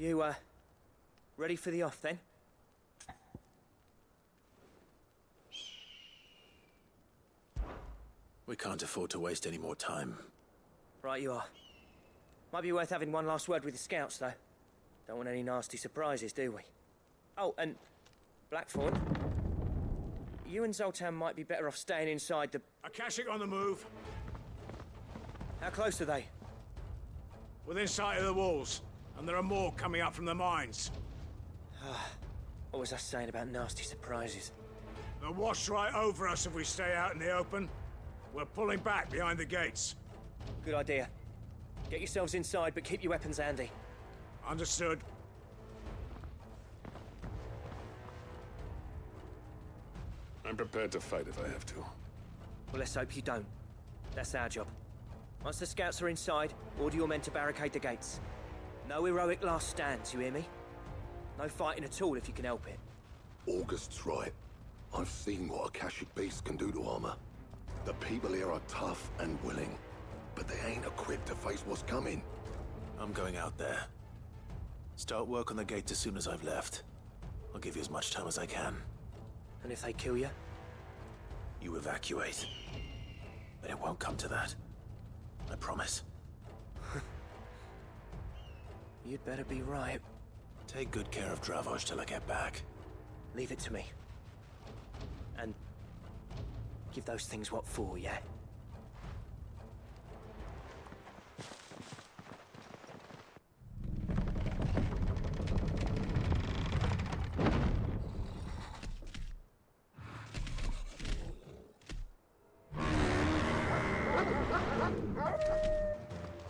You, ready for the off, then? We can't afford to waste any more time. Right you are. Might be worth having one last word with the scouts, though. Don't want any nasty surprises, do we? Oh, and Blackthorn, you and Zoltan might be better off staying inside the... Akashic on the move. How close are they? Within sight of the walls. And there are more coming up from the mines. What was I saying about nasty surprises? They'll wash right over us if we stay out in the open. We're pulling back behind the gates. Good idea. Get yourselves inside, but keep your weapons handy. Understood. I'm prepared to fight if I have to. Well, let's hope you don't. That's our job. Once the scouts are inside, order your men to barricade the gates. No heroic last stands, you hear me? No fighting at all if you can help it. August's right. I've seen what Akashic beasts can do to armor. The people here are tough and willing, but they ain't equipped to face what's coming. I'm going out there. Start work on the gate as soon as I've left. I'll give you as much time as I can. And if they kill you? You evacuate. But it won't come to that. I promise. You'd better be right. Take good care of Dravoj till I get back. Leave it to me. And give those things what for, yeah?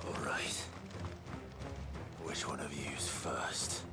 All right. Which one of you's first?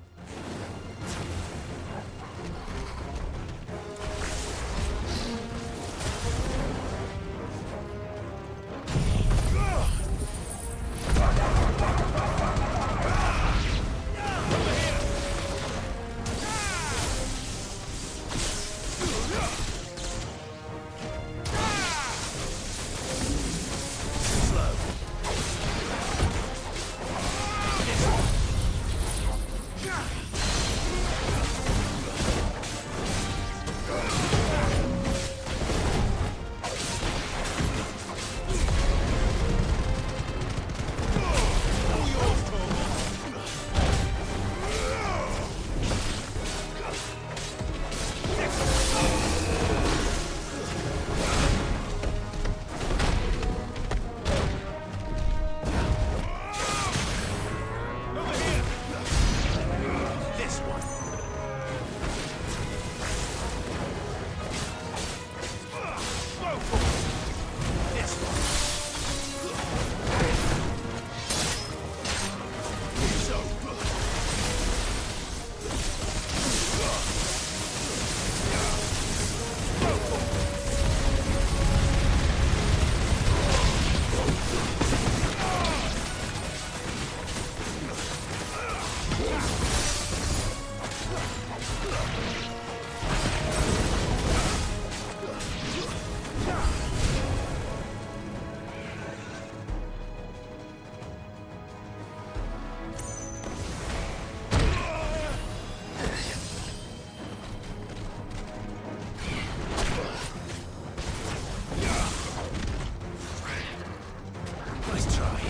Nice try.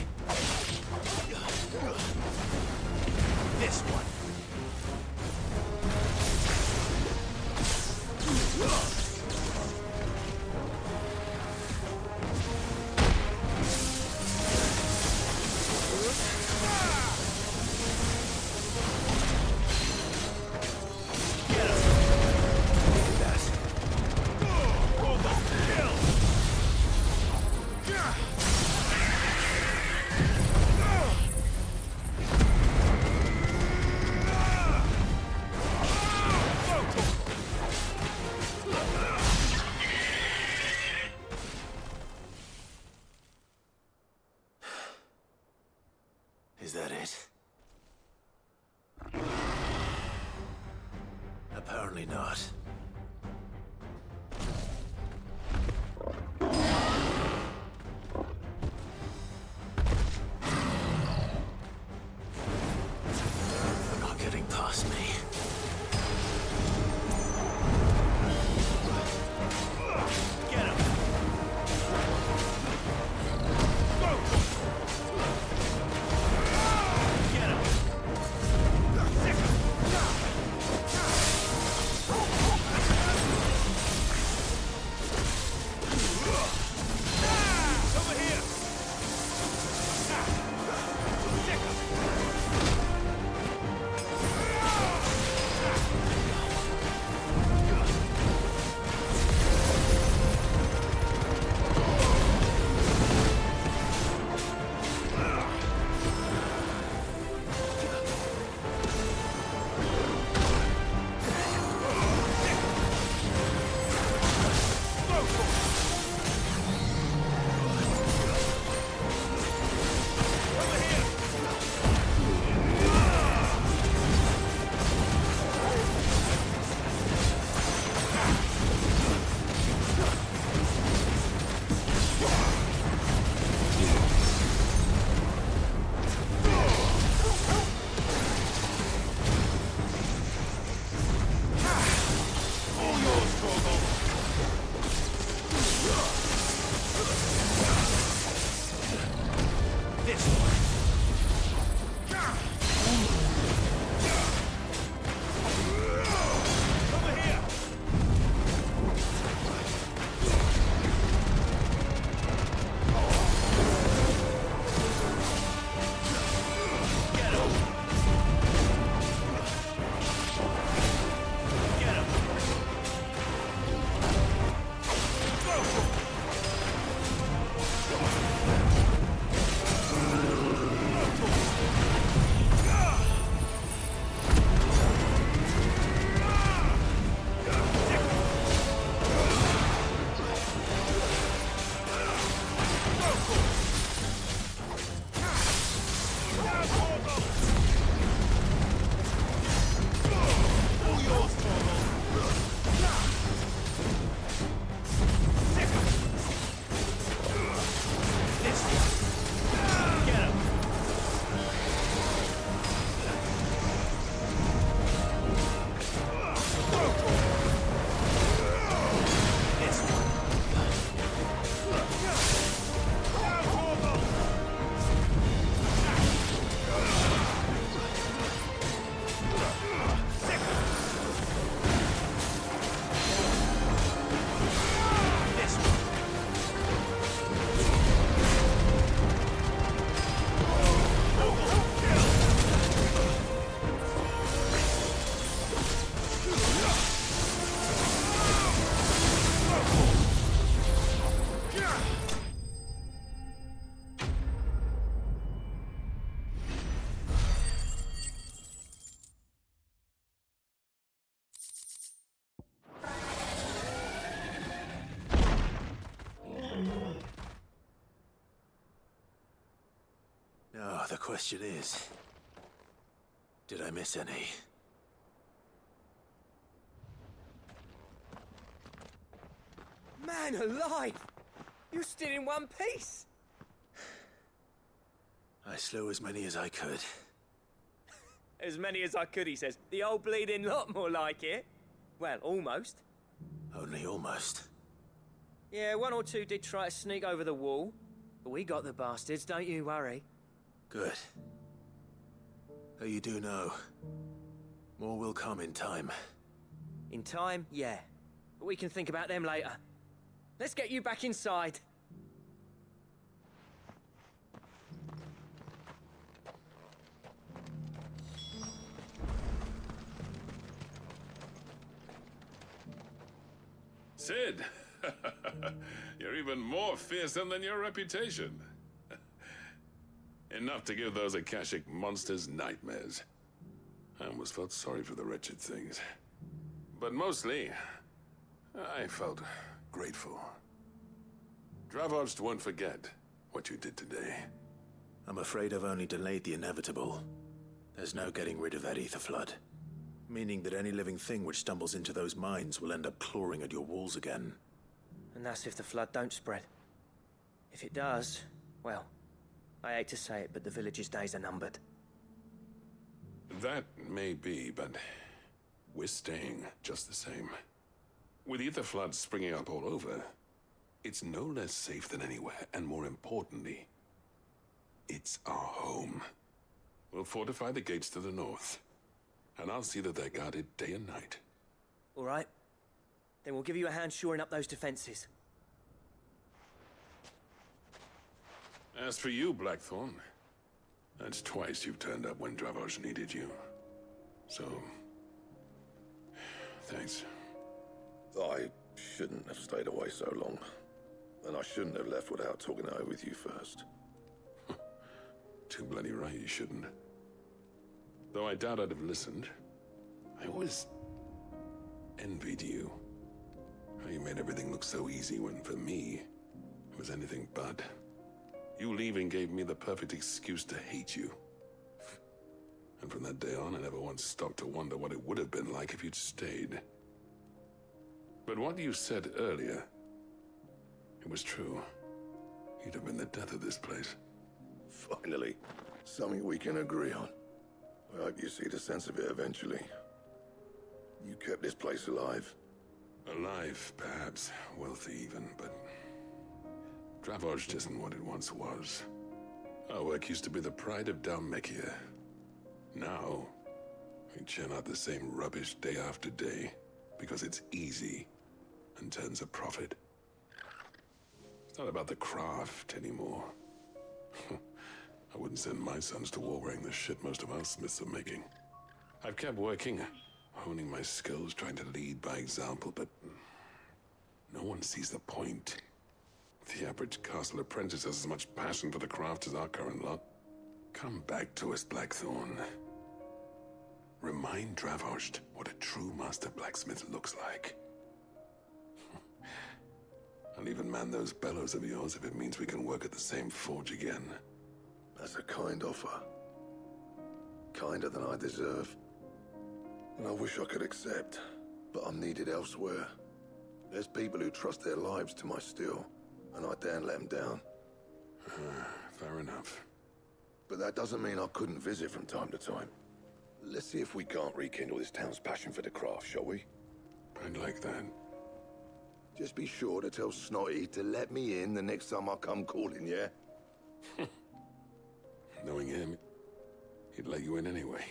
This one. Is that it? Apparently not. The question is, did I miss any? Man alive! You're still in one piece! I slew as many as I could. As many as I could, he says. The old bleeding lot, more like it. Well, almost. Only almost. Yeah, one or two did try to sneak over the wall. But we got the bastards, don't you worry. Good. Though you do know, more will come in time. In time, yeah. But we can think about them later. Let's get you back inside. Sid! You're even more fearsome than your reputation. Enough to give those Akashic monsters nightmares. I almost felt sorry for the wretched things. But mostly, I felt grateful. Dravovst won't forget what you did today. I'm afraid I've only delayed the inevitable. There's no getting rid of that ether flood. Meaning that any living thing which stumbles into those mines will end up clawing at your walls again. And that's if the flood don't spread. If it does, well, I hate to say it, but the village's days are numbered. That may be, but we're staying just the same. With ether floods springing up all over, it's no less safe than anywhere, and more importantly, it's our home. We'll fortify the gates to the north, and I'll see that they're guarded day and night. All right. Then we'll give you a hand shoring up those defenses. As for you, Blackthorn, that's twice you've turned up when Dravos needed you. So, thanks. I shouldn't have stayed away so long. And I shouldn't have left without talking it over with you first. Too bloody right you shouldn't. Though I doubt I'd have listened. I always envied you. How you made everything look so easy when, for me, it was anything but. You leaving gave me the perfect excuse to hate you. And from that day on, I never once stopped to wonder what it would have been like if you'd stayed. But what you said earlier, it was true. You'd have been the death of this place. Finally, something we can agree on. I hope you see the sense of it eventually. You kept this place alive. Alive, perhaps. Wealthy even, but Dravoj isn't what it once was. Our work used to be the pride of Dalmekia. Now, we churn out the same rubbish day after day because it's easy and turns a profit. It's not about the craft anymore. I wouldn't send my sons to war wearing the shit most of our smiths are making. I've kept working, honing my skills, trying to lead by example, but no one sees the point. The average castle apprentice has as much passion for the craft as our current lot. Come back to us, Blackthorn. Remind Dravosht what a true master blacksmith looks like. I'll even man those bellows of yours if it means we can work at the same forge again. That's a kind offer. Kinder than I deserve. And I wish I could accept, but I'm needed elsewhere. There's people who trust their lives to my steel, and I daren't let them down. Fair enough. But that doesn't mean I couldn't visit from time to time. Let's see if we can't rekindle this town's passion for the craft, shall we? I'd like that. Just be sure to tell Snotty to let me in the next time I come calling, yeah? Knowing him, he'd let you in anyway.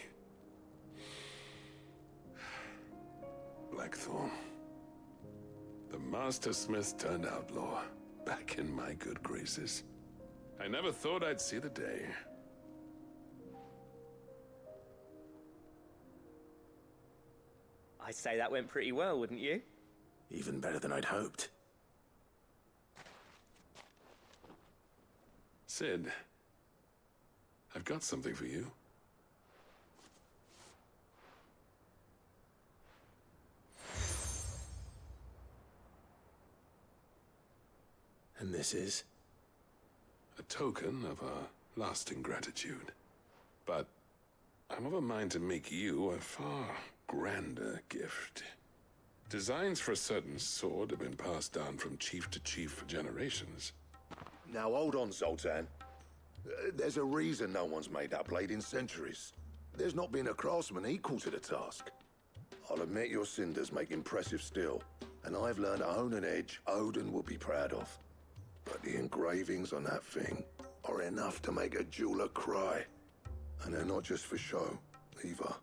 Blackthorn. The Master Smith turned outlaw, back in my good graces. I never thought I'd see the day. I'd say that went pretty well, wouldn't you? Even better than I'd hoped. Sid, I've got something for you. And this is? A token of our lasting gratitude. But I'm of a mind to make you a far grander gift. Designs for a certain sword have been passed down from chief to chief for generations. Now hold on, Zoltan. There's a reason no one's made that blade in centuries. There's not been a craftsman equal to the task. I'll admit your cinders make impressive steel, and I've learned to own an edge Odin will be proud of. But the engravings on that thing are enough to make a jeweler cry. And they're not just for show, either.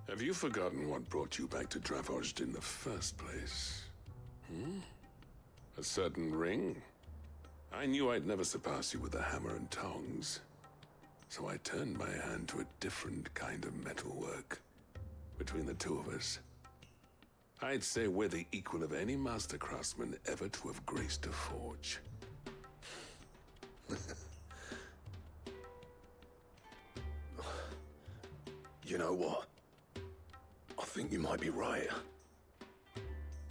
Have you forgotten what brought you back to Dravojd in the first place? A certain ring? I knew I'd never surpass you with a hammer and tongs. So I turned my hand to a different kind of metalwork. Between the two of us, I'd say we're the equal of any master craftsman ever to have graced a forge. You know what? I think you might be right.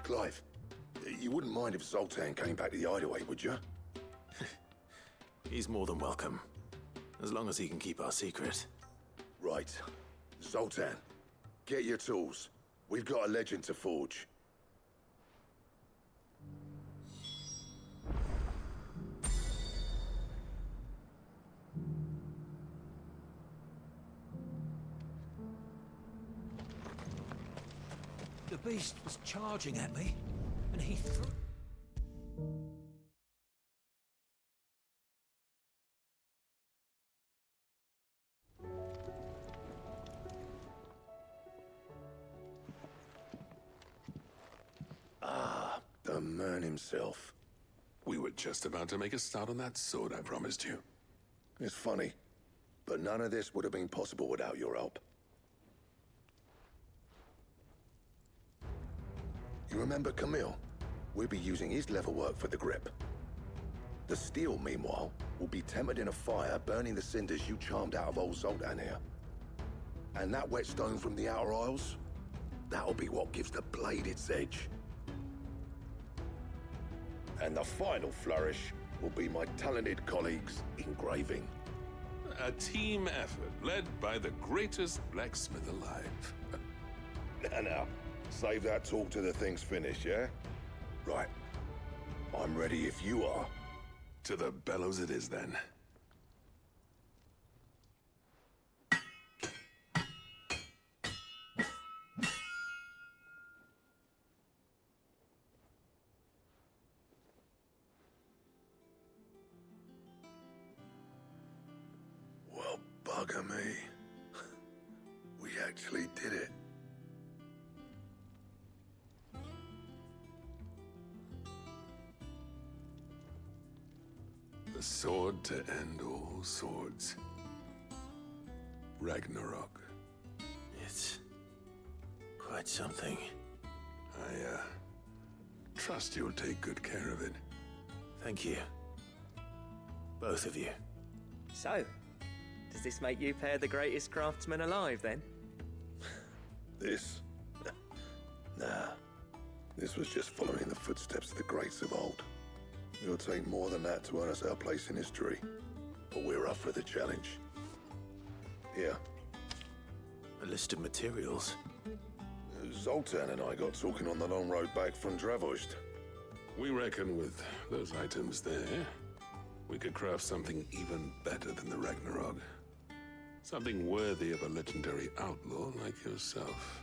Clive, you wouldn't mind if Zoltan came back to the Hideaway, would you? He's more than welcome, as long as he can keep our secret. Right. Zoltan, get your tools. We've got a legend to forge. The beast was charging at me, and he threw... The man himself. We were just about to make a start on that sword I promised you. It's funny, but none of this would have been possible without your help. You remember Camille? We'll be using his leatherwork for the grip. The steel, meanwhile, will be tempered in a fire, burning the cinders you charmed out of old Zoltan here. And that whetstone from the Outer Isles? That'll be what gives the blade its edge. And the final flourish will be my talented colleagues' engraving. A team effort led by the greatest blacksmith alive. Now, save that talk till the thing's finished, yeah? Right. I'm ready if you are. To the bellows it is then. Well, bugger me. We actually did it. The sword to end all swords. Ragnarok. It's quite something. I, trust you'll take good care of it. Thank you. Both of you. So, does this make you pair the greatest craftsmen alive, then? This? Nah. This was just following the footsteps of the greats of old. It'll take more than that to earn us our place in history. But we're up for the challenge. Here. A list of materials. Zoltan and I got talking on the long road back from Dravojd. We reckon with those items there, we could craft something even better than the Ragnarok. Something worthy of a legendary outlaw like yourself.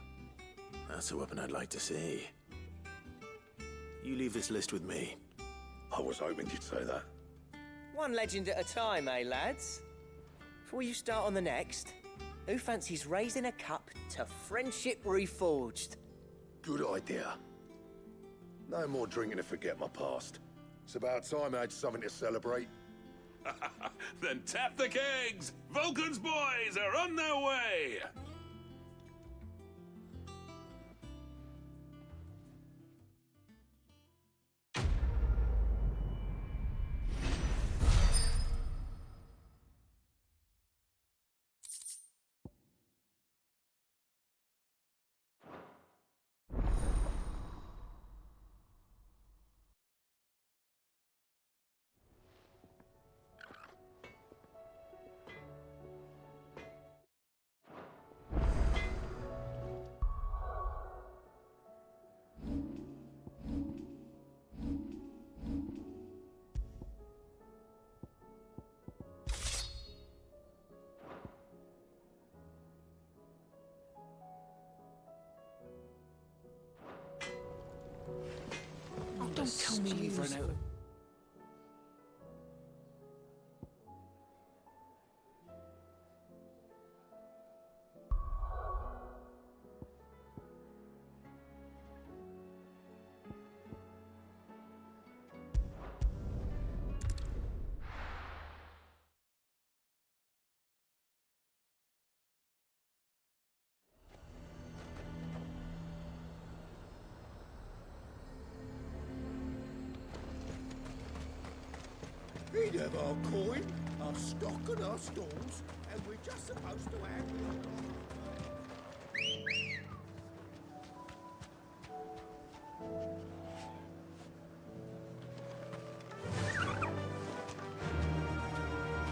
That's a weapon I'd like to see. You leave this list with me. I was hoping you'd say that. One legend at a time, eh, lads? Before you start on the next, who fancies raising a cup to friendship reforged? Good idea. No more drinking to forget my past. It's about time I had something to celebrate. Then tap the kegs! Vulcan's boys are on their way! Oh, don't tell me you've run out of... He'd have our coin, our stock and our stalls, and we're just supposed to act like...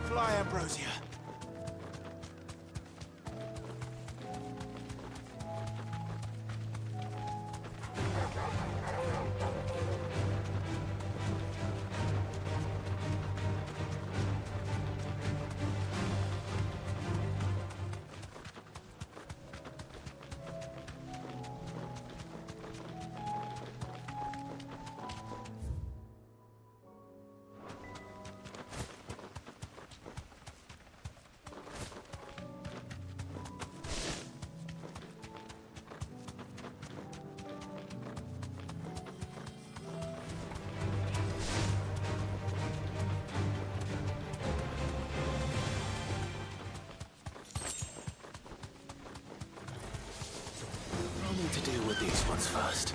Fly, Ambrosia. I'll need to deal with these ones first.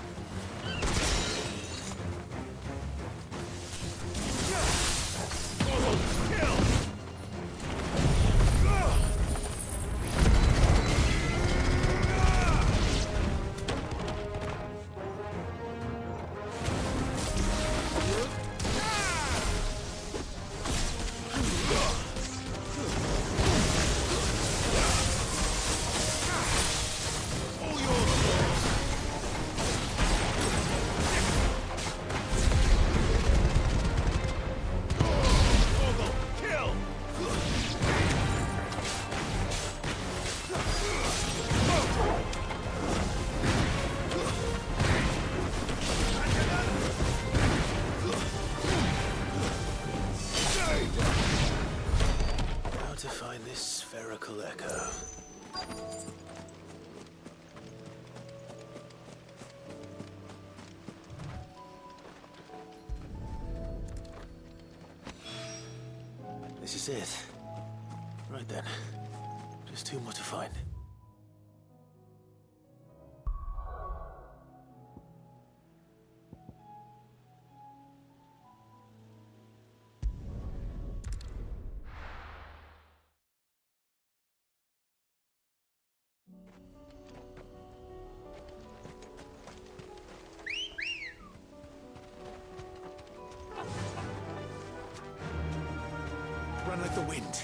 How to find this spherical echo? This is it. Right then. Just two more to find. Run like the wind.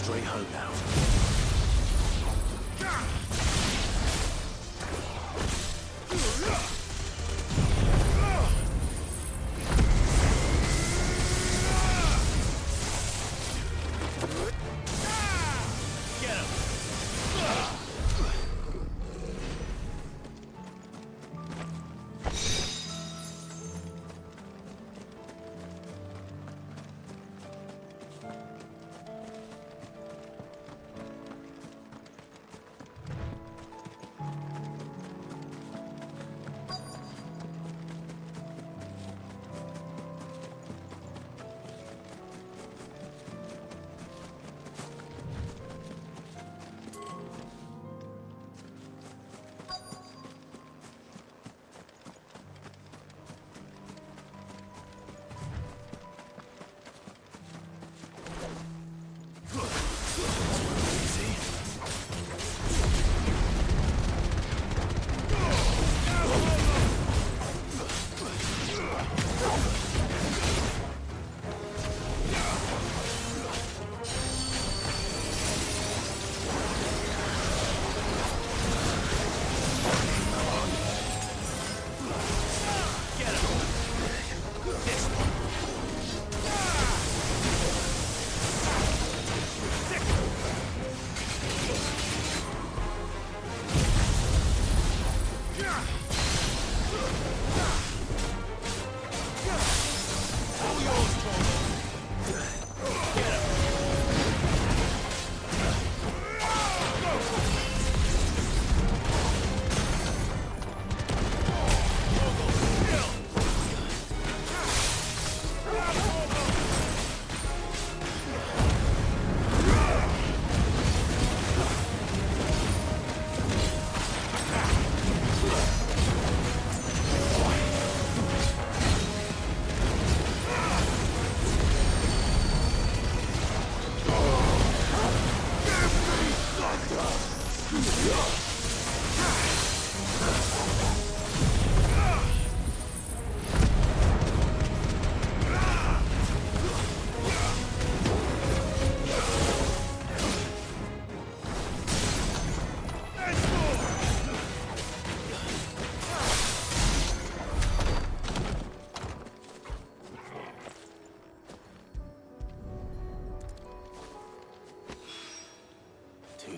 straight home now.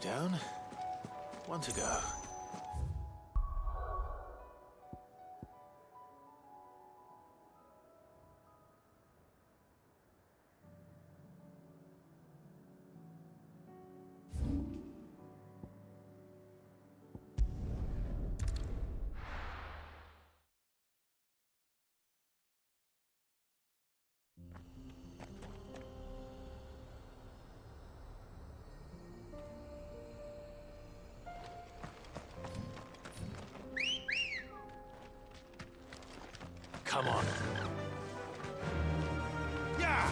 Down. One to go. Come on. Yeah!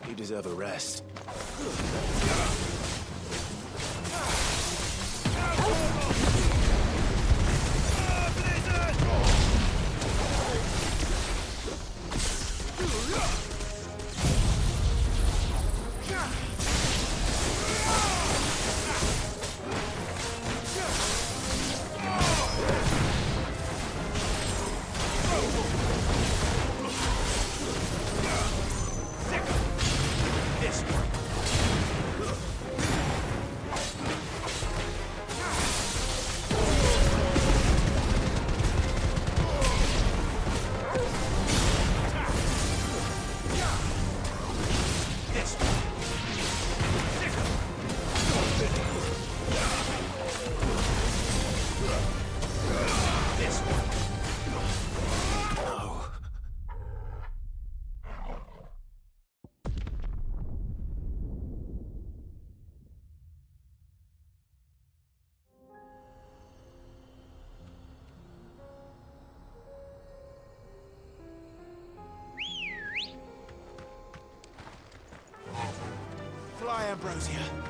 You deserve a rest. Ambrosia.